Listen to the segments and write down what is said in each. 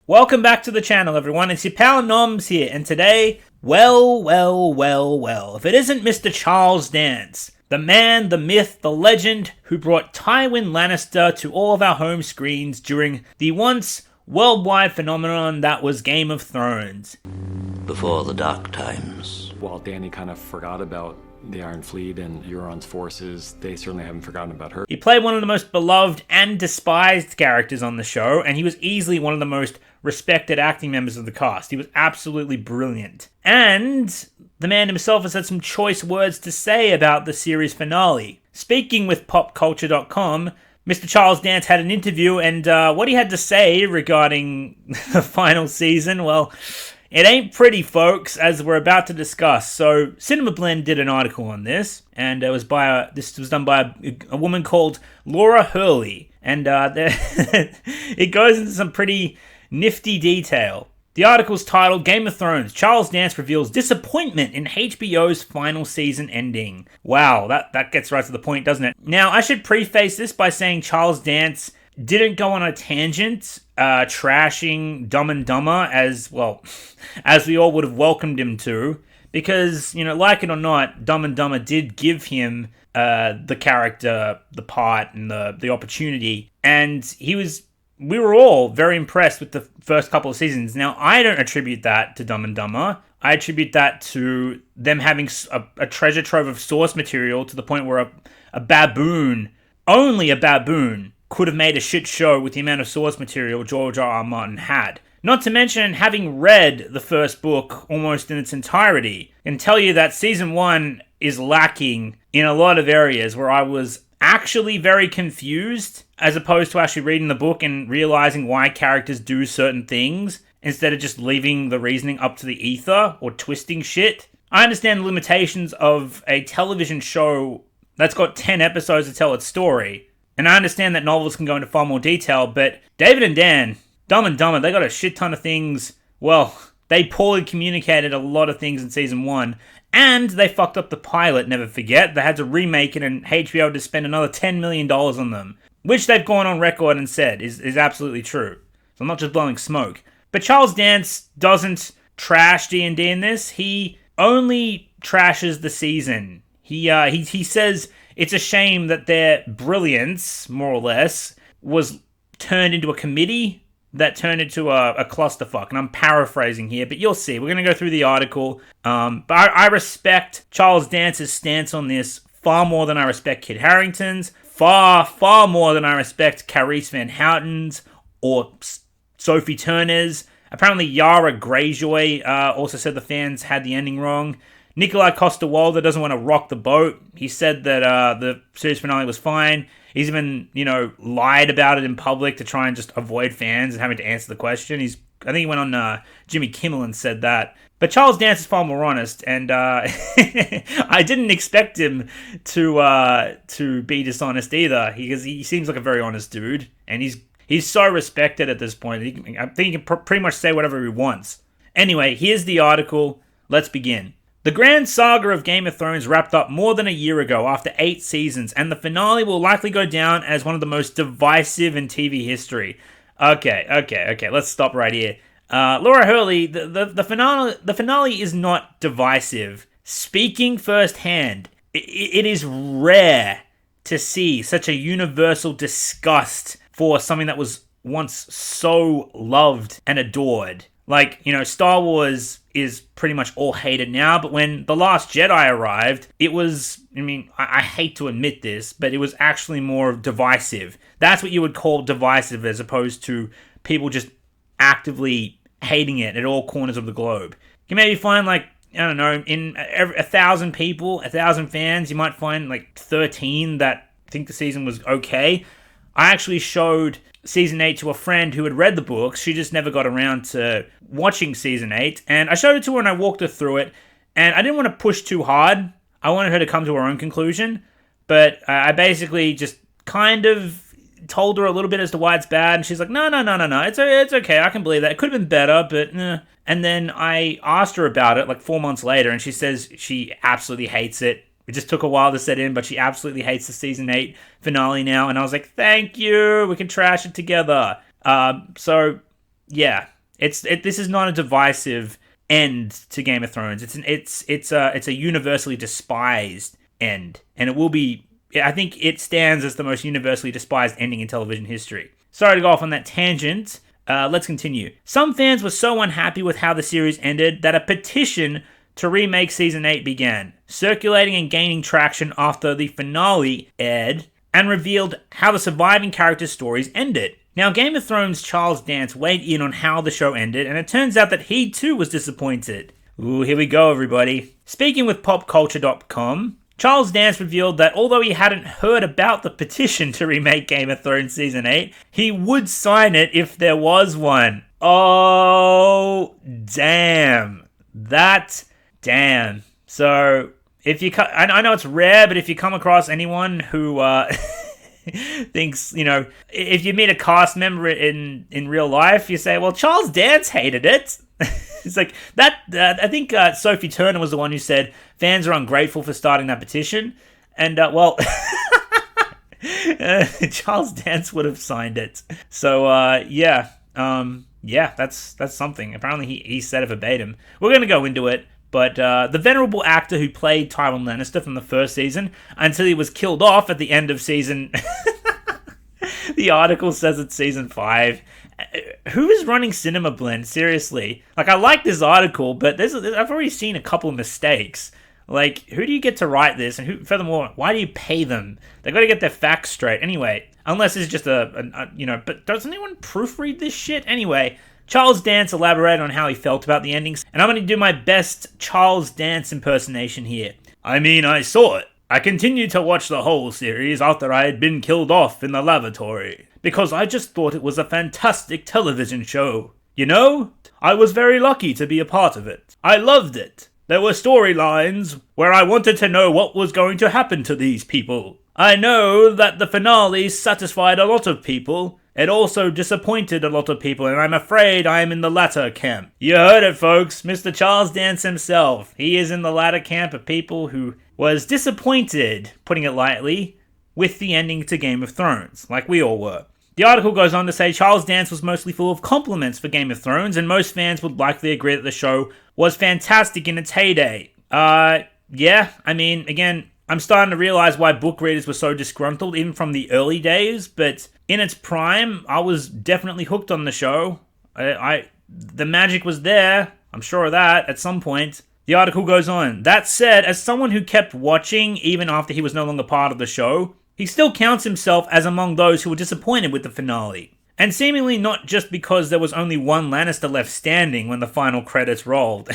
Welcome back to the channel, everyone. It's your pal Noms here, and today, well, if it isn't Mr. Charles Dance, the man, the myth, the legend who brought Tywin Lannister to all of our home screens during the once worldwide phenomenon that was Game of Thrones. Before the dark times. While Dany kind of forgot about the Iron Fleet and Euron's forces, they certainly haven't forgotten about her. He played one of the most beloved and despised characters on the show, and he was easily one of the most respected acting members of the cast. He was absolutely brilliant. And the man himself has had some choice words to say about the series finale. Speaking with popculture.com, Mr. Charles Dance had an interview, and what he had to say regarding the final season, well, it ain't pretty, folks, as we're about to discuss. So, Cinema Blend did an article on this, and this was done by a woman called Laura Hurley, and it goes into some pretty nifty detail. The article's titled Game of Thrones, Charles Dance reveals disappointment in HBO's final season ending. Wow, that gets right to the point, doesn't it? Now, I should preface this by saying Charles Dance didn't go on a tangent trashing Dumb and Dumber as we all would have welcomed him to, because, you know, like it or not, Dumb and Dumber did give him the character, the part, and the opportunity, and we were all very impressed with the first couple of seasons. Now, I don't attribute that to Dumb and Dumber. I attribute that to them having a treasure trove of source material to the point where only a baboon, could have made a shit show with the amount of source material George R. R. Martin had. Not to mention having read the first book almost in its entirety, I can tell you that season 1 is lacking in a lot of areas where I was actually very confused, as opposed to actually reading the book and realizing why characters do certain things, instead of just leaving the reasoning up to the ether or twisting shit. I understand the limitations of a television show that's got 10 episodes to tell its story, and I understand that novels can go into far more detail, but David and Dan, Dumb and Dumber, they got a shit ton of things. Well, they poorly communicated a lot of things in season 1, and they fucked up the pilot, never forget. They had to remake it, and HBO had to spend another $10 million on them, which they've gone on record and said is absolutely true. So I'm not just blowing smoke. But Charles Dance doesn't trash D&D in this. He only trashes the season. He says it's a shame that their brilliance, more or less, was turned into a committee that turned into a clusterfuck. And I'm paraphrasing here, but you'll see. We're going to go through the article. But I respect Charles Dance's stance on this far more than I respect Kit Harington's, far more than I respect Carice Van Houten's or Sophie Turner's. Apparently Yara Greyjoy also said the fans had the ending wrong. Nikolai Coster-Waldau doesn't want to rock the boat. He said that the series finale was fine. He's even, lied about it in public to try and just avoid fans and having to answer the question. I think he went on Jimmy Kimmel and said that. But Charles Dance is far more honest, and I didn't expect him to be dishonest either, because he seems like a very honest dude, and he's so respected at this point. I think he can pretty much say whatever he wants. Anyway, here's the article. Let's begin. The grand saga of Game of Thrones wrapped up more than a year ago after 8 seasons, and the finale will likely go down as one of the most divisive in TV history. Okay, let's stop right here. Laura Hurley, the finale is not divisive. Speaking firsthand, it is rare to see such a universal disgust for something that was once so loved and adored. Like, Star Wars is pretty much all hated now, but when The Last Jedi arrived, it was, I hate to admit this, but it was actually more divisive. That's what you would call divisive, as opposed to people just actively hating it at all corners of the globe. You can maybe find, in 1,000 people, 1,000 fans, you might find 13 that think the season was okay. I actually showed Season 8 to a friend who had read the books. She just never got around to watching Season 8. And I showed it to her and I walked her through it. And I didn't want to push too hard. I wanted her to come to her own conclusion. But I basically just kind of told her a little bit as to why it's bad. And she's like, no. It's okay. I can believe that. It could have been better, but And then I asked her about it 4 months later. And she says she absolutely hates it. It just took a while to set in, but she absolutely hates the Season 8 finale now. And I was like, thank you. We can trash it together. So, yeah. This is not a divisive end to Game of Thrones. It's a universally despised end, and it will be. I think it stands as the most universally despised ending in television history. Sorry to go off on that tangent. Let's continue. Some fans were so unhappy with how the series ended that a petition to remake Season 8 began, circulating and gaining traction after the finale aired and revealed how the surviving characters' stories ended. Now, Game of Thrones' Charles Dance weighed in on how the show ended, and it turns out that he too was disappointed. Ooh, here we go, everybody. Speaking with popculture.com, Charles Dance revealed that although he hadn't heard about the petition to remake Game of Thrones Season 8, he would sign it if there was one. Oh, damn. Damn. So, if you... I know it's rare, but if you come across anyone who thinks, if you meet a cast member in real life, you say, well, Charles Dance hated it. It's like that. I think Sophie Turner was the one who said fans are ungrateful for starting that petition, and Charles Dance would have signed it. So that's something. Apparently he said it verbatim. We're gonna go into it, but the venerable actor who played Tywin Lannister from the first season until he was killed off at the end of season. The article says it's season 5. Who is running Cinema Blend? Seriously. Like, I like this article, but I've already seen a couple of mistakes. Like, who do you get to write this? And furthermore, why do you pay them? They got to get their facts straight. Anyway, unless it's just but does anyone proofread this shit? Anyway, Charles Dance elaborated on how he felt about the endings, and I'm going to do my best Charles Dance impersonation here. I mean, I saw it. I continued to watch the whole series after I had been killed off in the lavatory, because I just thought it was a fantastic television show. I was very lucky to be a part of it. I loved it. There were storylines where I wanted to know what was going to happen to these people. I know that the finale satisfied a lot of people. It also disappointed a lot of people, and I'm afraid I am in the latter camp. You heard it, folks. Mr. Charles Dance himself. He is in the latter camp of people who was disappointed, putting it lightly, with the ending to Game of Thrones, like we all were. The article goes on to say Charles Dance was mostly full of compliments for Game of Thrones, and most fans would likely agree that the show was fantastic in its heyday. Yeah, I mean, again, I'm starting to realize why book readers were so disgruntled, even from the early days, but in its prime, I was definitely hooked on the show. The magic was there, I'm sure of that, at some point. The article goes on. That said, as someone who kept watching even after he was no longer part of the show, he still counts himself as among those who were disappointed with the finale. And seemingly not just because there was only one Lannister left standing when the final credits rolled.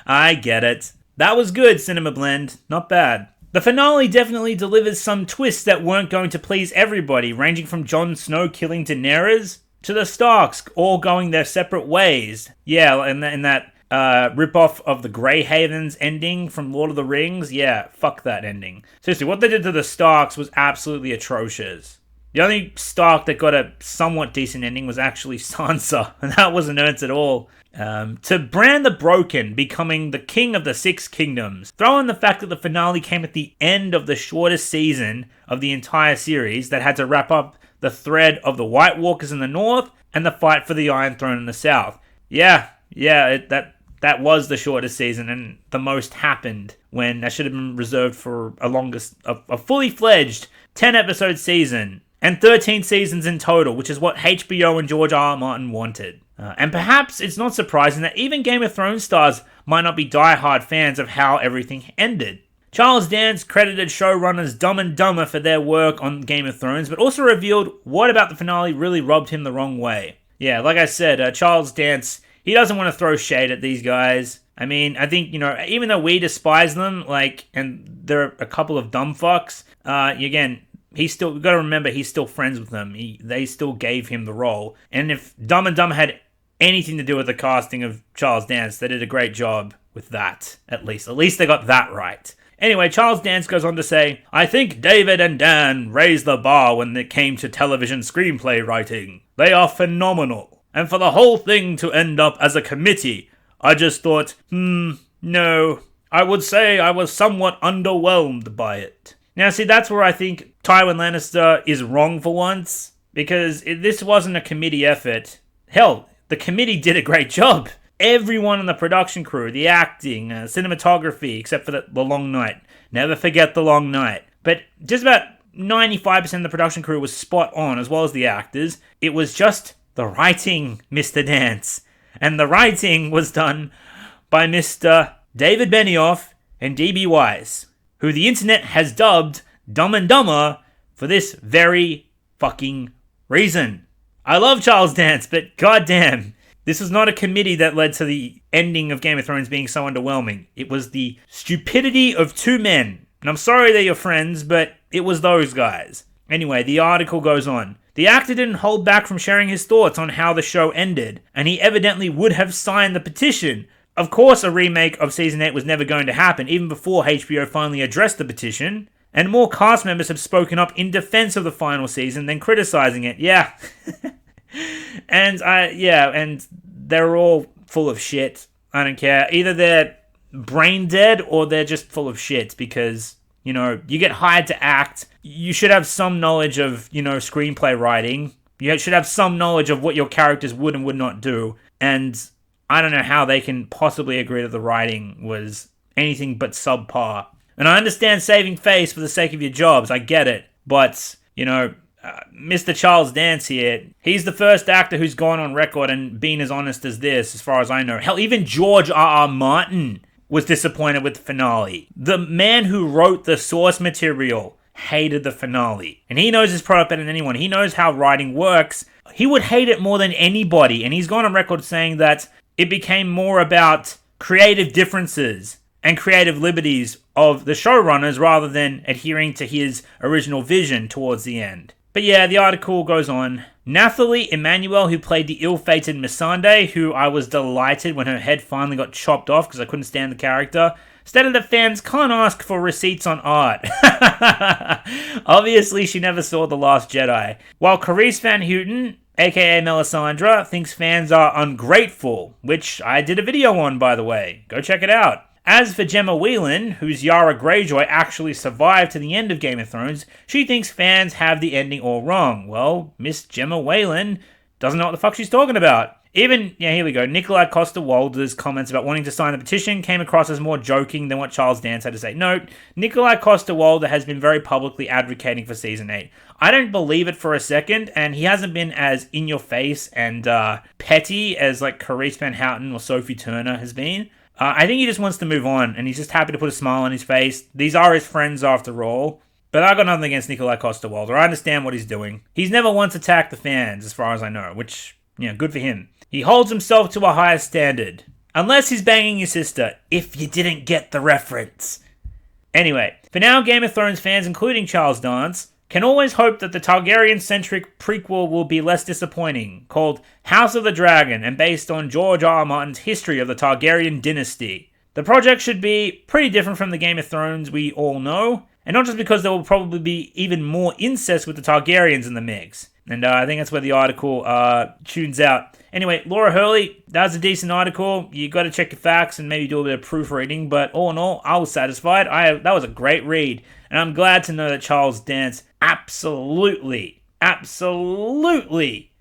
I get it. That was good, Cinema Blend. Not bad. The finale definitely delivers some twists that weren't going to please everybody, ranging from Jon Snow killing Daenerys to the Starks all going their separate ways. Yeah, in that rip-off of the Grey Havens ending from Lord of the Rings. Yeah, fuck that ending. Seriously, what they did to the Starks was absolutely atrocious. The only Stark that got a somewhat decent ending was actually Sansa, and that wasn't earned at all. To Bran the Broken becoming the king of the Six Kingdoms. Throw in the fact that the finale came at the end of the shortest season of the entire series that had to wrap up the thread of the White Walkers in the north and the fight for the Iron Throne in the south. That was the shortest season, and the most happened when that should have been reserved for a fully fledged 10-episode season, and 13 seasons in total, which is what HBO and George R. R. Martin wanted. And perhaps it's not surprising that even Game of Thrones stars might not be die-hard fans of how everything ended. Charles Dance credited showrunners Dumb and Dumber for their work on Game of Thrones, but also revealed what about the finale really rubbed him the wrong way. Yeah, like I said, Charles Dance, he doesn't want to throw shade at these guys. I mean, I think, even though we despise them, and they're a couple of dumb fucks, again, you got to remember he's still friends with them. They still gave him the role. And if Dumb and Dumber had anything to do with the casting of Charles Dance, they did a great job with that, at least. At least they got that right. Anyway, Charles Dance goes on to say, I think David and Dan raised the bar when it came to television screenplay writing. They are phenomenal. And for the whole thing to end up as a committee, I just thought, no. I would say I was somewhat underwhelmed by it. Now, see, that's where I think Tywin Lannister is wrong for once, because this wasn't a committee effort. Hell, the committee did a great job. Everyone on the production crew, the acting, cinematography, except for the long night. Never forget the long night. But just about 95% of the production crew was spot on, as well as the actors. It was just the writing, Mr. Dance. And the writing was done by Mr. David Benioff and D.B. Weiss, who the internet has dubbed Dumb and Dumber for this very fucking reason. I love Charles Dance, but goddamn, this was not a committee that led to the ending of Game of Thrones being so underwhelming. It was the stupidity of two men. And I'm sorry they're your friends, but it was those guys. Anyway, the article goes on. The actor didn't hold back from sharing his thoughts on how the show ended, and he evidently would have signed the petition. Of course, a remake of Season 8 was never going to happen, even before HBO finally addressed the petition. And more cast members have spoken up in defense of the final season than criticizing it. Yeah. And they're all full of shit. I don't care. Either they're brain dead or they're just full of shit because, you get hired to act. You should have some knowledge of, screenplay writing. You should have some knowledge of what your characters would and would not do. And I don't know how they can possibly agree that the writing was anything but subpar. And I understand saving face for the sake of your jobs. I get it. But, Mr. Charles Dance here, he's the first actor who's gone on record and been as honest as this, as far as I know. Hell, even George R.R. Martin was disappointed with the finale. The man who wrote the source material hated the finale. And he knows his product better than anyone. He knows how writing works. He would hate it more than anybody. And he's gone on record saying that it became more about creative differences and creative liberties of the showrunners rather than adhering to his original vision towards the end. But yeah, the article goes on. Nathalie Emmanuel, who played the ill-fated Missandei, who I was delighted when her head finally got chopped off because I couldn't stand the character, stated that fans can't ask for receipts on art. Obviously, she never saw The Last Jedi. While Carice Van Houten, aka Melisandre, thinks fans are ungrateful, which I did a video on, by the way. Go check it out. As for Gemma Whelan, whose Yara Greyjoy actually survived to the end of Game of Thrones, she thinks fans have the ending all wrong. Well, Miss Gemma Whelan doesn't know what the fuck she's talking about. Here we go. Nikolai Coster-Waldau's comments about wanting to sign the petition came across as more joking than what Charles Dance had to say. Note, Nikolai Coster-Waldau has been very publicly advocating for Season 8. I don't believe it for a second, and he hasn't been as in-your-face and petty as like Carice Van Houten or Sophie Turner has been. I think he just wants to move on, and he's just happy to put a smile on his face. These are his friends after all. But I got nothing against Nikolai Coster-Waldau. I understand what he's doing. He's never once attacked the fans, as far as I know, which, good for him. He holds himself to a higher standard. Unless he's banging your sister, if you didn't get the reference. Anyway, for now, Game of Thrones fans, including Charles Dance, can always hope that the Targaryen-centric prequel will be less disappointing, called House of the Dragon and based on George R.R. Martin's history of the Targaryen dynasty. The project should be pretty different from the Game of Thrones we all know, and not just because there will probably be even more incest with the Targaryens in the mix. And I think that's where the article tunes out. Anyway, Laura Hurley, that was a decent article. You got to check your facts and maybe do a bit of proofreading, but all in all, I was satisfied. That was a great read, and I'm glad to know that Charles Dance absolutely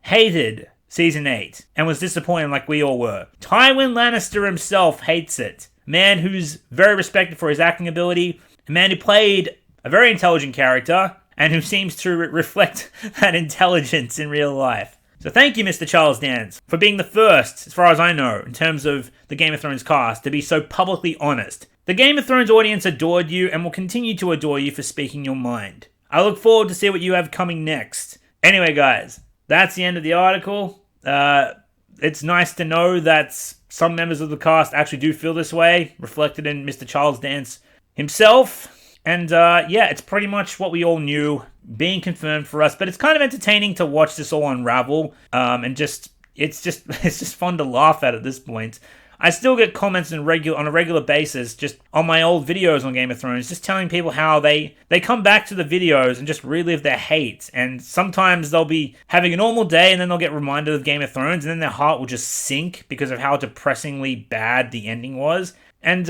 hated Season 8 and was disappointed like we all were. Tywin Lannister himself hates it. A man who's very respected for his acting ability, a man who played a very intelligent character, and who seems to reflect that intelligence in real life. So thank you, Mr. Charles Dance, for being the first, as far as I know, in terms of the Game of Thrones cast, to be so publicly honest. The Game of Thrones audience adored you and will continue to adore you for speaking your mind. I look forward to see what you have coming next. Anyway, guys, that's the end of the article. It's nice to know that some members of the cast actually do feel this way, reflected in Mr. Charles Dance himself. And it's pretty much what we all knew, being confirmed for us. But it's kind of entertaining to watch this all unravel, and it's just fun to laugh at this point. I still get comments on a regular basis, just on my old videos on Game of Thrones, just telling people how they come back to the videos and just relive their hate. And sometimes they'll be having a normal day, and then they'll get reminded of Game of Thrones, and then their heart will just sink because of how depressingly bad the ending was. And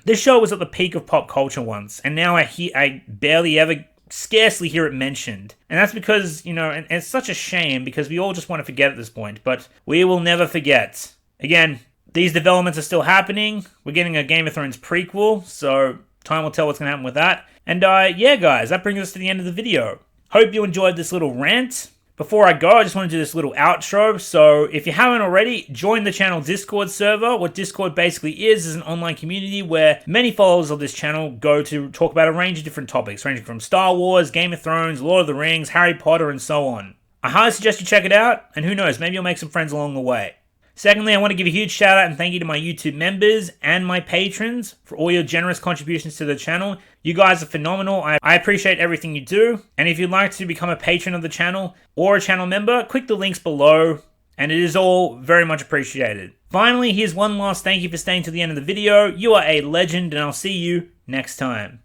this show was at the peak of pop culture once, and now I barely ever scarcely hear it mentioned. And that's because, and it's such a shame because we all just want to forget at this point, but we will never forget. Again, these developments are still happening. We're getting a Game of Thrones prequel, so time will tell what's going to happen with that. And yeah, guys, that brings us to the end of the video. Hope you enjoyed this little rant. Before I go, I just want to do this little outro. So if you haven't already, join the channel Discord server. What Discord basically is an online community where many followers of this channel go to talk about a range of different topics, ranging from Star Wars, Game of Thrones, Lord of the Rings, Harry Potter, and so on. I highly suggest you check it out, and who knows, maybe you'll make some friends along the way. Secondly, I want to give a huge shout out and thank you to my YouTube members and my patrons for all your generous contributions to the channel. You guys are phenomenal. I appreciate everything you do. And if you'd like to become a patron of the channel or a channel member, click the links below, and it is all very much appreciated. Finally, here's one last thank you for staying to the end of the video. You are a legend, and I'll see you next time.